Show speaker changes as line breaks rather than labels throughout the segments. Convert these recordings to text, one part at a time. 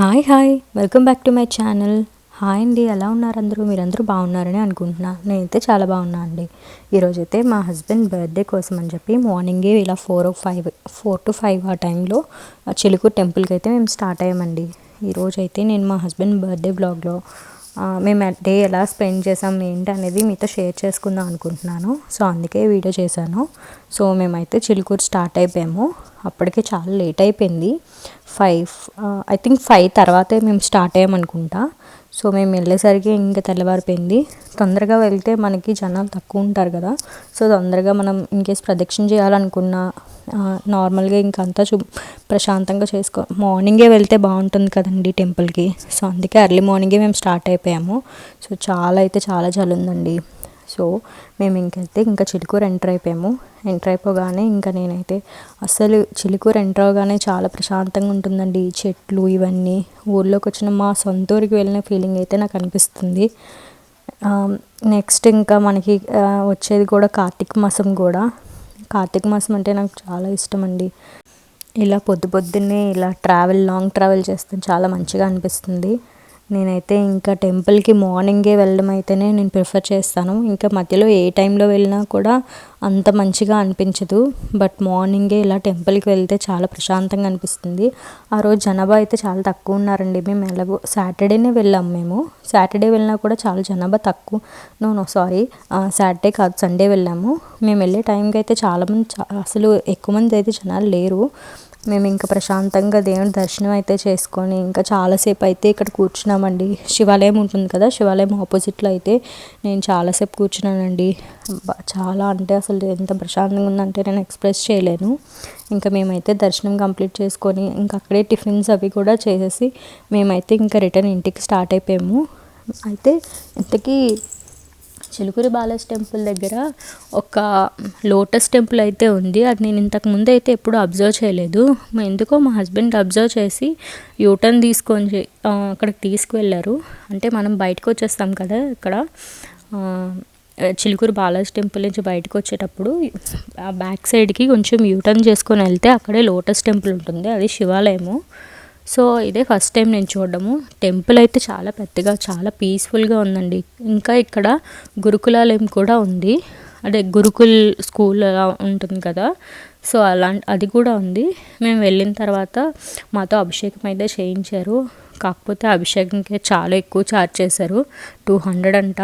Hi hi welcome back to my channel. Hi అండి, ఎలా ఉన్నారు అందరూ? మీరందరూ బాగున్నారని అనుకుంటున్నా. నేనైతే చాలా బాగున్నా అండి. ఈరోజైతే మా హస్బెండ్ బర్త్డే కోసం అని చెప్పి మార్నింగే ఇలా 4 to 5 ఆ టైంలో చిలుకూరు టెంపుల్కి అయితే మేము స్టార్ట్ అయ్యామండి. ఈరోజైతే నేను మా హస్బెండ్ బర్త్డే బ్లాగ్లో మేము డే ఎలా స్పెండ్ చేసాం ఏంటి అనేది మీతో షేర్ చేసుకుందాం అనుకుంటున్నాను. సో అందుకే వీడియో చేశాను. సో మేమైతే చిలుకూరు స్టార్ట్ అయిపోయాము. అప్పటికే చాలా లేట్ అయిపోయింది. 5 ఐ థింక్ 5 తర్వాతే మేము స్టార్ట్ అయ్యామనుకుంటా. సో మేము వెళ్ళేసరికి ఇంకా తెల్లవారిపోయింది. తొందరగా వెళ్తే మనకి జనాలు తక్కువ ఉంటారు కదా. సో తొందరగా మనం ఇన్కేస్ ప్రదక్షిణ చేయాలనుకున్నా నార్మల్గా ఇంకంతా ప్రశాంతంగా మార్నింగే వెళ్తే బాగుంటుంది కదండి టెంపుల్కి. సో అందుకే ఎర్లీ మార్నింగే మేము స్టార్ట్ అయిపోయాము. సో చాలా చలి ఉందండి. సో మేము ఇంకా చిలుకూరు ఎంటర్ అయిపోయాము. ఎంటర్ అయిపోగానే ఇంకా నేనైతే అసలు చిలుకూరు ఎంటర్ అవగానే చాలా ప్రశాంతంగా ఉంటుందండి. ఈ చెట్లు ఇవన్నీ ఊళ్ళోకి వచ్చిన మా సొంత ఊరికి వెళ్ళిన ఫీలింగ్ అయితే నాకు అనిపిస్తుంది. నెక్స్ట్ ఇంకా మనకి వచ్చేది కూడా కార్తీక మాసం కూడా. కార్తీక మాసం అంటే నాకు చాలా ఇష్టం అండి. ఇలా పొద్దున్నే ఇలా లాంగ్ ట్రావెల్ చేస్తే చాలా మంచిగా అనిపిస్తుంది. నేనైతే ఇంకా టెంపుల్కి మార్నింగే వెళ్ళడం అయితేనే నేను ప్రిఫర్ చేస్తాను. ఇంకా మధ్యలో ఏ టైంలో వెళ్ళినా కూడా అంత మంచిగా అనిపించదు. బట్ మార్నింగే ఇలా టెంపుల్కి వెళ్తే చాలా ప్రశాంతంగా అనిపిస్తుంది. ఆ రోజు జనాభా అయితే చాలా తక్కువ ఉన్నారండి. మేము ఎలాగో సాటర్డేనే వెళ్ళాము. సాటర్డే వెళ్ళినా కూడా చాలా జనాభా తక్కువ. సారీ, సాటర్డే కాదు, సండే వెళ్ళాము. మేము వెళ్ళే టైంకి అయితే అసలు ఎక్కువ మంది అయితే జనాలు లేరు. మేము ఇంకా ప్రశాంతంగా దేవుని దర్శనం అయితే చేసుకొని ఇంకా చాలాసేపు అయితే ఇక్కడ కూర్చున్నామండి. శివాలయం ఉంటుంది కదా, శివాలయం ఆపోజిట్లో అయితే నేను చాలాసేపు కూర్చున్నానండి. చాలా అంటే అసలు ఎంత ప్రశాంతంగా ఉందంటే నేను ఎక్స్ప్రెస్ చేయలేను. ఇంకా మేమైతే దర్శనం కంప్లీట్ చేసుకొని ఇంకా అక్కడే టిఫిన్స్ అవి కూడా చేసేసి మేమైతే ఇంకా రిటర్న్ ఇంటికి స్టార్ట్ అయిపోయాము. అయితే ఇంతకీ చిలుకూరి బాలాజీ టెంపుల్ దగ్గర ఒక లోటస్ టెంపుల్ అయితే ఉంది. అది నేను ఇంతకు ముందు అయితే ఎప్పుడు అబ్జర్వ్ చేయలేదు. ఎందుకో మా హస్బెండ్ అబ్జర్వ్ చేసి యూటర్న్ తీసుకొని అక్కడికి తీసుకువెళ్ళారు. అంటే మనం బయటకు వచ్చేస్తాం కదా, ఇక్కడ చిలుకూరు బాలాజీ టెంపుల్ నుంచి బయటకు వచ్చేటప్పుడు ఆ బ్యాక్ సైడ్కి కొంచెం యూటర్న్ చేసుకొని వెళ్తే అక్కడే లోటస్ టెంపుల్ ఉంటుంది. అది శివాలయము. సో ఇదే ఫస్ట్ టైం నేను చూడడము. టెంపుల్ అయితే చాలా పెద్దగా చాలా పీస్ఫుల్గా ఉందండి. ఇంకా ఇక్కడ గురుకులాలయం కూడా ఉంది. అదే గురుకుల్ స్కూల్ అలా ఉంటుంది కదా, సో అది కూడా ఉంది. మేము వెళ్ళిన తర్వాత మాతో అభిషేకం అయితే చేయించారు. కాకపోతే అభిషేకంకి చాలా ఎక్కువ ఛార్జ్ చేశారు. 200 అంట.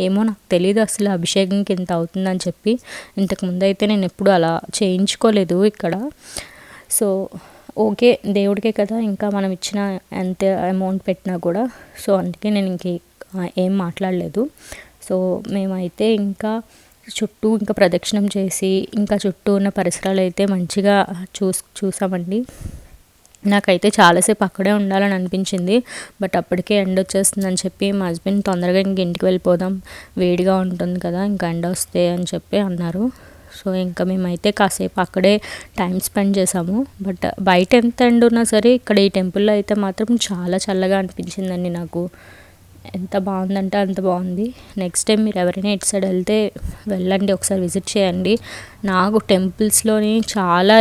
ఏమో నాకు తెలియదు అసలు అభిషేకంకి ఎంత అవుతుందని చెప్పి. ఇంతకుముందు అయితే నేను ఎప్పుడు అలా చేయించుకోలేదు ఇక్కడ. సో ఓకే, దేవుడికే కదా, ఇంకా మనం ఇచ్చిన ఎంత అమౌంట్ పెట్టినా కూడా. సో అందుకే నేను ఏం మాట్లాడలేదు. సో మేమైతే ఇంకా చుట్టూ ఇంకా ప్రదక్షిణం చేసి ఇంకా చుట్టూ ఉన్న పరిసరాలు అయితే మంచిగా చూసామండి. నాకైతే చాలాసేపు అక్కడే ఉండాలని అనిపించింది. బట్ అప్పటికే ఎండ వచ్చేస్తుందని చెప్పి మా హస్బెండ్ తొందరగా ఇంటికి వెళ్ళిపోదాం, వేడిగా ఉంటుంది కదా, ఇంకా ఎండ వస్తే అని చెప్పి అన్నారు. సో ఇంకా మేమైతే కాసేపు అక్కడే టైం స్పెండ్ చేసాము. బట్ బయట ఎంత ఎండ ఉన్నా సరే ఇక్కడ ఈ టెంపుల్లో అయితే మాత్రం చాలా చల్లగా అనిపించిందండి నాకు. ఎంత బాగుందంటే అంత బాగుంది. నెక్స్ట్ టైం మీరు ఎవరైనా ఇటు సైడ్ వెళ్తే వెళ్ళండి, ఒకసారి విజిట్ చేయండి. నాకు టెంపుల్స్లోని చాలా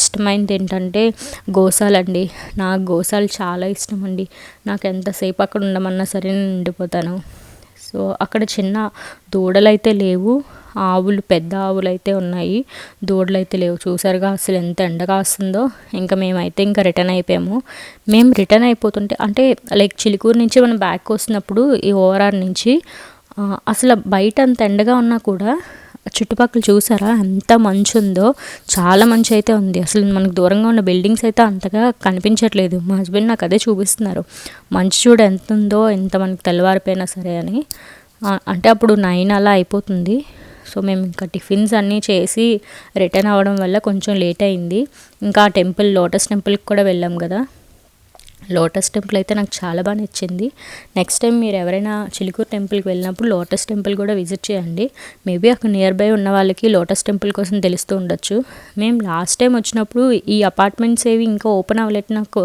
ఇష్టమైనది ఏంటంటే గోశాల అండి. నాకు గోశాల చాలా ఇష్టం అండి. నాకు ఎంతసేపు అక్కడ ఉండమన్నా సరే నేను ఉండిపోతాను. సో అక్కడ చిన్న దూడలు అయితే లేవు, ఆవులు పెద్ద ఆవులు అయితే ఉన్నాయి, దూడలు అయితే లేవు. చూసారుగా అసలు ఎంత ఎండ కాస్తుందో. ఇంకా మేమైతే ఇంకా రిటర్న్ అయిపోయాము. మేము రిటర్న్ అయిపోతుంటే అంటే లైక్ చిలుకూరు నుంచి మనం బ్యాక్ వస్తున్నప్పుడు ఈ ఓఆర్ఆర్ నుంచి అసలు బయట అంత ఎండగా ఉన్నా కూడా చుట్టుపక్కల చూసారా ఎంత మంచు ఉందో. చాలా మంచు అయితే ఉంది. అసలు మనకు దూరంగా ఉన్న బిల్డింగ్స్ అయితే అంతగా కనిపించట్లేదు. మా హస్బెండ్ నాకు అదే చూపిస్తున్నారు, మంచు చూడ ఎంత ఉందో, ఎంత మనకు తెల్లవారిపోయినా సరే అని. అంటే అప్పుడు 9 అలా అయిపోతుంది. సో మేము ఇంకా టిఫిన్స్ అన్నీ చేసి రిటర్న్ అవ్వడం వల్ల కొంచెం లేట్ అయింది. ఇంకా లోటస్ టెంపుల్కి కూడా వెళ్ళాం కదా. లోటస్ టెంపుల్ అయితే నాకు చాలా బాగా నచ్చింది. నెక్స్ట్ టైం మీరు ఎవరైనా చిలుకూరు టెంపుల్కి వెళ్ళినప్పుడు లోటస్ టెంపుల్ కూడా విజిట్ చేయండి. మేబీ అక్కడ నియర్ బై ఉన్న వాళ్ళకి లోటస్ టెంపుల్ కోసం తెలుస్తూ ఉండొచ్చు. మేము లాస్ట్ టైం వచ్చినప్పుడు ఈ అపార్ట్మెంట్స్ ఏవి ఇంకా ఓపెన్ అవ్వలేదు నాకు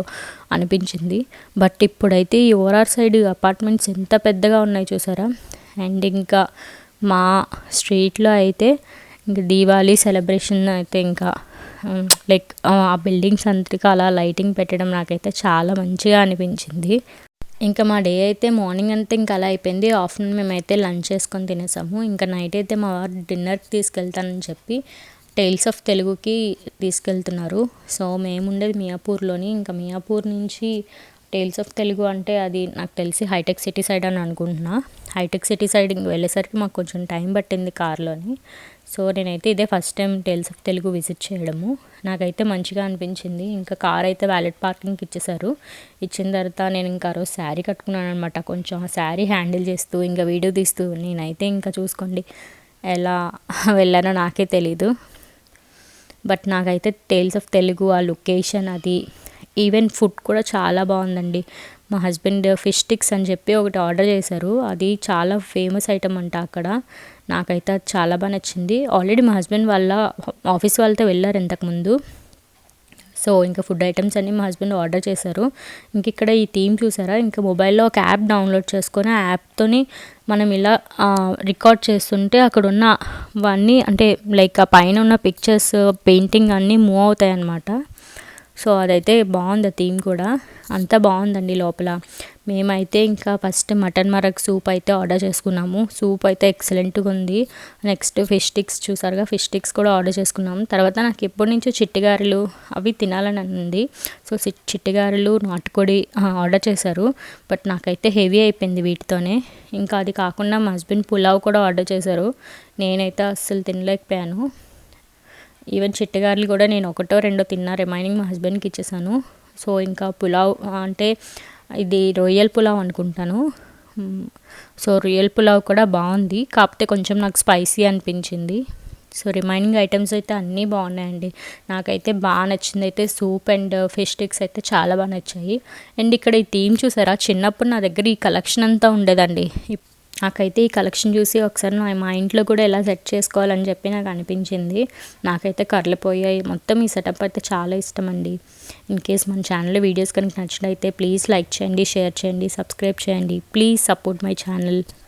అనిపించింది. బట్ ఇప్పుడైతే ఈ ఓఆర్ఆర్ సైడ్ అపార్ట్మెంట్స్ ఎంత పెద్దగా ఉన్నాయి చూసారా. అండ్ ఇంకా మా స్ట్రీట్లో అయితే ఇంకా దీవాళీ సెలబ్రేషన్ అయితే ఇంకా లైక్ ఆ బిల్డింగ్స్ అంతటికి అలా లైటింగ్ పెట్టడం నాకైతే చాలా మంచిగా అనిపించింది. ఇంకా మా డే అయితే మార్నింగ్ అంతా ఇంకా అలా అయిపోయింది. ఆఫ్టర్నూన్ మేమైతే లంచ్ చేసుకొని తినేసాము. ఇంకా నైట్ అయితే మా వారు డిన్నర్కి తీసుకెళ్తానని చెప్పి టేల్స్ ఆఫ్ తెలుగుకి తీసుకెళ్తున్నారు. సో మేము ఉండేది మియాపూర్లోని. ఇంకా మియాపూర్ నుంచి టేల్స్ ఆఫ్ తెలుగు అంటే అది నాకు తెలిసి హైటెక్ సిటీ సైడ్ అని అనుకుంటున్నా. హైటెక్ సిటీ సైడ్ వెళ్ళేసరికి మాకు కొంచెం టైం పట్టింది కార్లోని. సో నేనైతే ఇదే first time Tales of Telugu visit చేయడము. నాకైతే మంచిగా అనిపించింది. ఇంకా కార్ అయితే వ్యాలెట్ పార్కింగ్కి ఇచ్చేసారు. ఇచ్చిన తర్వాత నేను ఇంకా ఆ రోజు శారీ కట్టుకున్నాను అనమాట. కొంచెం ఆ శారీ హ్యాండిల్ చేస్తూ ఇంకా వీడియో తీస్తూ నేనైతే ఇంకా చూసుకోండి ఎలా వెళ్ళానో నాకే తెలీదు. బట్ నాకైతే టేల్స్ ఆఫ్ తెలుగు ఆ లొకేషన్ అది ఈవెన్ ఫుడ్ కూడా చాలా బాగుందండి. మా హస్బెండ్ ఫిష్ స్టిక్స్ అని చెప్పి ఒకటి ఆర్డర్ చేశారు. అది చాలా ఫేమస్ ఐటమ్ అంట అక్కడ. నాకైతే అది చాలా బాగా నచ్చింది. ఆల్రెడీ మా హస్బెండ్ వాళ్ళ ఆఫీస్ వాళ్ళతో వెళ్ళారు ఇంతకుముందు. సో ఇంకా ఫుడ్ ఐటమ్స్ అన్నీ మా హస్బెండ్ ఆర్డర్ చేశారు. ఇంక ఇక్కడ ఈ థీమ్ చూసారా, ఇంకా మొబైల్లో ఒక యాప్ డౌన్లోడ్ చేసుకొని ఆ యాప్తోని మనం ఇలా రికార్డ్ చేస్తుంటే అక్కడ ఉన్నవన్నీ అంటే లైక్ ఆ పైన ఉన్న పిక్చర్స్ పెయింటింగ్ అన్నీ మూవ్ అవుతాయి అన్నమాట. సో అదైతే బాగుంది. ఆ థీమ్ కూడా అంతా బాగుందండి లోపల. మేమైతే ఇంకా ఫస్ట్ మటన్ మరగ్ సూప్ అయితే ఆర్డర్ చేసుకున్నాము. సూప్ అయితే ఎక్సలెంట్గా ఉంది. నెక్స్ట్ ఫిష్ స్టిక్స్ చూసారుగా, ఫిష్ స్టిక్స్ కూడా ఆర్డర్ చేసుకున్నాము. తర్వాత నాకు ఎప్పటి నుంచో చిట్టిగారెలు అవి తినాలని ఉంది. సో చిట్టిగారెలు నాటుకోడి ఆర్డర్ చేశారు. బట్ నాకైతే హెవీ అయిపోయింది వీటితోనే. ఇంకా అది కాకుండా మా హస్బెండ్ పులావ్ కూడా ఆర్డర్ చేశారు. నేనైతే అస్సలు తినలేకపోయాను. ఈవెన్ చిట్టగారెలు కూడా నేను ఒకటో రెండో తిన్నా, రిమైనింగ్ మా హస్బెండ్కి ఇచ్చేసాను. సో ఇంకా పులావ్ అంటే ఇది రొయ్యల్ పులావ్ అనుకుంటాను. సో రొయ్యల్ పులావ్ కూడా బాగుంది, కాకపోతే కొంచెం నాకు స్పైసీ అనిపించింది. సో రిమైనింగ్ ఐటమ్స్ అయితే అన్నీ బాగున్నాయండి. నాకైతే బాగా నచ్చింది అయితే సూప్ అండ్ ఫిష్ స్టిక్స్ అయితే చాలా బాగా నచ్చాయి. అండ్ ఇక్కడ ఈ థీమ్ చూసారా, చిన్నప్పుడు నా దగ్గర ఈ కలెక్షన్ అంతా ఉండేదండి. నాకైతే ఈ కలెక్షన్ చూసి ఒకసారి మా ఇంట్లో కూడా ఎలా సెట్ చేసుకోవాలని చెప్పి నాకు అనిపించింది. నాకైతే కర్రలిపోయాయి. మొత్తం ఈ సెటప్ అయితే చాలా ఇష్టం అండి. ఇన్ కేస్ మన ఛానల్లో వీడియోస్ కనుక నచ్చినట్లయితే ప్లీజ్ లైక్ చేయండి, షేర్ చేయండి, సబ్స్క్రైబ్ చేయండి. Please support my channel.